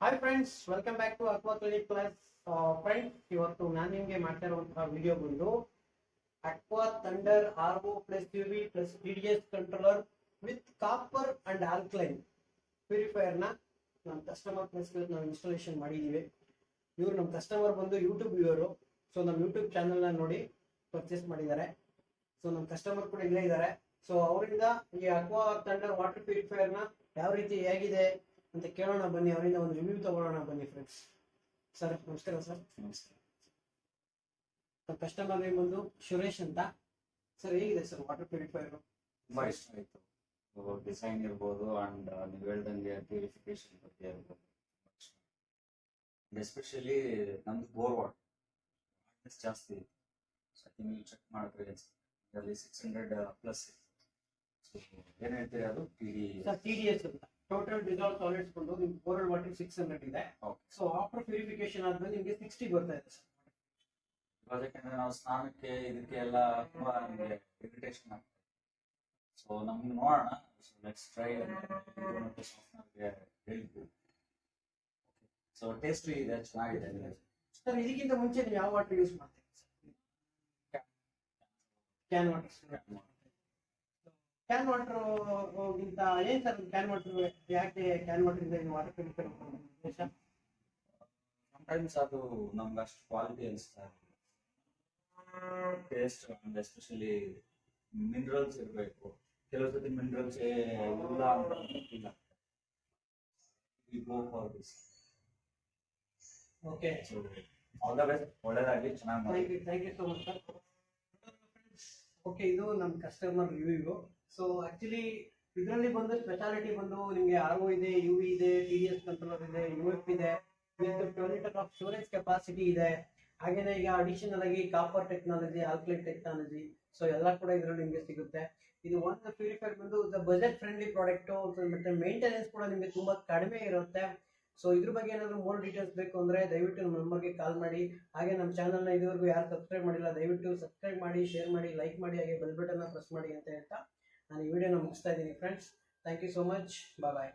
Hi friends, welcome back to Aqua Clinic Plus. Friends, ಇವತ್ತು ನಾನು ನಿಮಗೆ ಮಾಡ್ತಾ ಇರುವಂತಹ ವಿಡಿಯೋ ಬಂದು Aqua Thunder ro+uv+tds controller with copper and alkaline purifier ನ ನಮ್ಮ ಕಸ್ಟಮರ್ ಪ್ಲೇಸ್ ನಾವು ಇನ್ಸ್ಟಾಲೇಷನ್ ಮಾಡಿದೀವಿ. ಇವರು ನಮ್ಮ ಕಸ್ಟಮರ್ ಬಂದು ಯೂಟ್ಯೂಬ್ ವ್ಯೂವರ್. ಸೊ ನಮ್ಮ ಯೂಟ್ಯೂಬ್ ಚಾನೆಲ್ ನ ನೋಡಿ ಪರ್ಚೇಸ್ ಮಾಡಿದ್ದಾರೆ. ಸೊ ನಮ್ಮ ಕಸ್ಟಮರ್ ಕೂಡ ಇಲ್ಲೇ ಇದ್ದಾರೆ. ಸೊ ಅವರಿಂದ ಈ Aqua Thunder ವಾಟರ್ ಪ್ಯೂರಿಫೈಯರ್ ನ ಯಾವ ರೀತಿ ಹೇಗಿದೆ ಅಂತ ಕೇಳೋಣ ಬನ್ನಿ, ಅವರಿಂದ ಒಂದು ರಿವ್ಯೂ ತಗೊಳ್ಳೋಣ ಬನ್ನಿ ಫ್ರೆಂಡ್ಸ್. ಸರ್ ನಮಸ್ಕಾರ. ಸರ್ ನಮಸ್ಕಾರ. ಕಸ್ಟಮರ್ ನೇಮ್ ಬಂದು ಸುರೇಶ್ ಅಂತ. ಸರ್ ಹೇಗಿದೆ ಸರ್ ವಾಟರ್ ಪ್ಯೂರಿಫೈಯರ್? ತುಂಬಾ ಇಷ್ಟ ಆಯ್ತು. ಡಿಸೈನ್ ಇರ್ಬೋದು ಅಂಡ್ ನೀವು ಹೇಳ್ದಂಗೆ ಪ್ಯೂರಿಫಿಕೇಶನ್ ಬಗ್ಗೆ ಇರ್ಬೋದು. ಎಸ್ಪೆಷಲಿ ನಮ್ದು ಬೋರ್ ವಾಟರ್ ಜಾಸ್ತಿ ಇದೆ. ನೀವು ಚೆಕ್ ಮಾಡಿದ್ರೆ ಅದರಲ್ಲಿ 600 ಪ್ಲಸ್ ಇದೆ. ಏನ್ ಹೇಳ್ತೀರಿ ಅದು TDS ಅಂತ ಟೋಟಲ್ ಡಿಸಾಲ್ವ್ ಸಾಲಿಡ್ಸ್ ಬಂದು ನಿಮ್ಗೆ ಬೋರ್ಡ್ ವಾಟರ್ 600 ಇದೆ. ಸೊ ಆಫ್ಟರ್ ಪ್ಯೂರಿಫಿಕೇಶನ್ ಆದ್ಮೇಲೆ ನಿಮಗೆ 60 ಬರ್ತಾ ಇದೆ ಸರ್. ಇವಾಗ ಯಾಕಂದ್ರೆ ನಾವು ಸ್ನಾನಕ್ಕೆ ಇದಕ್ಕೆ ಎಲ್ಲ ತುಂಬಾ ನಮಗೆ ಇರಿಟೇಷನ್ ಆಗ್ತದೆ. ಸೊ ನಮ್ಗೆ ನೋಡೋಣ, ಲೆಟ್ಸ್ ಟ್ರೈ ಮತ್ತೆ ಸಾಫ್ಟ್ವೇರ್ಗೆ ಹೇಳ್ತೀವಿ. ಸೊ ಟೇಸ್ಟ್ ಇದೆ, ಚೆನ್ನಾಗಿದೆ. ಸರ್ ಇದಕ್ಕಿಂತ ಮುಂಚೆ ನೀವು ಯಾವ ವಾಟರ್ ಯೂಸ್ ಮಾಡ್ತೀರಿ sir? Can water. Can water ಗಿಂತ ಏನ್ ಸರ್ ಕ್ಯಾನ್ ವಾಟರ್, ಯಾಕೆ ಕ್ಯಾನ್ ವಾಟರ್ ಇಂದ ವಾಟರ್ ಪ್ಯೂರಿಫೈಯರ್ ಉದ್ದೇಶ? ಸಮಟೈಮ್ಸ್ ಅದು ನಮ್ಗೆ ಅಷ್ಟು ಕ್ವಾಲಿಟಿ ಅನಿಸ್ತಾ ಇಲ್ಲ. ಟೇಸ್ಟ್ ಅಂಡ್ ಎಸ್ಪೆಷಲಿ ಮಿನರಲ್ಸ್ ಇರಬೇಕು. ಕೆಲವು ಸತಿ ಮಿನರಲ್ಸ್ ಇಲ್ಲ ಅಂತ ಇಲ್ಲ. We go for this. Okay, all the best. ಒಳ್ಳೆದಾಗಲಿ, ಚೆನ್ನಾಗಿ ಮಾಡಿ. Thank you so much sir. Okay, ಇದು ನಮ್ಮ ಕಸ್ಟಮರ್ ರಿವ್ಯೂ. ಸೊ ಆಕ್ಚುಲಿ ಇದರಲ್ಲಿ ಬಂದು ಸ್ಪೆಷಾಲಿಟಿ ಬಂದು ನಿಮಗೆ RO ಇದೆ, UV ಇದೆ, TDS ಕಂಟ್ರೋಲರ್ ಇದೆ, UF ಇದೆ, with 12 litre of storage capacity ಇದೆ. ಹಾಗೇನೆ ಈಗ ಅಡಿಷನಲ್ ಆಗಿ copper technology, alkaline technology, so ಎಲ್ಲ ಕೂಡ ಇದರಲ್ಲಿ ನಿಮಗೆ ಸಿಗುತ್ತೆ. ಇದು ಒಂದು ಪ್ಯೂರಿಫೈಯರ್ ಬಂದು ಬಜೆಟ್ ಫ್ರೆಂಡ್ಲಿ ಪ್ರಾಡಕ್ಟ್. ಮತ್ತೆ ಮೇಂಟೆನೆನ್ಸ್ ಕೂಡ ನಿಮಗೆ ತುಂಬಾ ಕಡಿಮೆ ಇರುತ್ತೆ. ಸೊ ಇದ್ರ ಬಗ್ಗೆ ಏನಾದ್ರು ಮೋರ್ ಡೀಟೇಲ್ಸ್ ಬೇಕು ಅಂದ್ರೆ ದಯವಿಟ್ಟು ನಮ್ಮ ನಂಬರ್ಗೆ ಕಾಲ್ ಮಾಡಿ. ಹಾಗೆ ನಮ್ಮ ಚಾನಲ್ನ ಇದುವರೆಗೂ ಯಾರು ಸಬ್ಸ್ಕ್ರೈಬ್ ಮಾಡಿಲ್ಲ ದಯವಿಟ್ಟು ಸಬ್ಸ್ಕ್ರೈಬ್ ಮಾಡಿ, ಶೇರ್ ಮಾಡಿ, ಲೈಕ್ ಮಾಡಿ, ಹಾಗೆ ಬೆಲ್ ಬಟನ್ನ ಪ್ರೆಸ್ ಮಾಡಿ ಅಂತ ಹೇಳ್ತಾ ನಾನು ಈ ವಿಡಿಯೋನ ಮುಗಿಸ್ತಾ ಇದ್ದೀನಿ friends. Thank you so much. Bye.